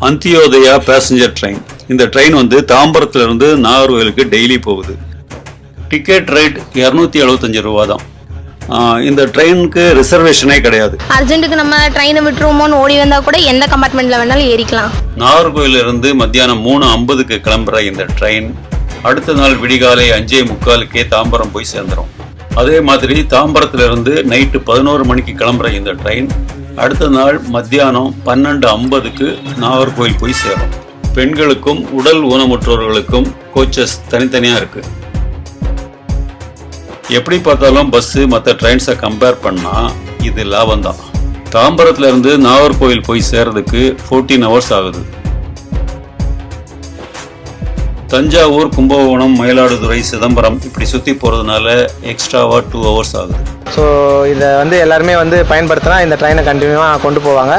Antyodaya passenger train. இந்த train வந்து தாம்பரத்திலிருந்து நாகர்கோவிலுக்கு daily போகுது. டிக்கெட் ரேட் 275 ரூபா தான். இந்த ட்ரெயினுக்கு ரிசர்வேஷனே கிடையாது. அர்ஜென்ட்டுக்கு நம்ம ட்ரெயினை விட்டுருவோமோன்னு ஓடி வந்தா கூட எந்த கம்பார்ட்மெண்ட்ல வேணாலும் ஏறிக்கலாம். நாகர்கோவிலிருந்து மத்தியானம் 3:50க்கு கிளம்புற இந்த ட்ரெயின் அடுத்த நாள் விடிகாலை 5:45க்கே தாம்பரம் போய் சேர்ந்துடும். அதே மாதிரி தாம்பரத்திலிருந்து நைட்டு 11 மணிக்கு கிளம்புற இந்த ட்ரெயின் அடுத்த நாள் மத்தியானம் 12:50க்கு நாகர்கோவில் போய் சேரும். பெண்களுக்கும் உடல் ஊனமுற்றோர்களுக்கும் கோச்சஸ் தனித்தனியாக இருக்கு. எப்படி பார்த்தாலும் பஸ்ஸு மற்ற ட்ரெயின்ஸை கம்பேர் பண்ணால் இது லாபம்தான். தாம்பரத்துலேருந்து நாகர்கோவில் போய் சேர்றதுக்கு 14 ஹவர்ஸ் ஆகுது. தஞ்சாவூர், கும்பகோணம், மயிலாடுதுறை, சிதம்பரம் இப்படி சுற்றி போகிறதுனால எக்ஸ்ட்ராவாக 2 ஹவர்ஸ் ஆகுது. ஸோ இதை வந்து எல்லாருமே வந்து பயன்படுத்தினா இந்த ட்ரெயினை கண்டினியூவாக கொண்டு போவாங்க.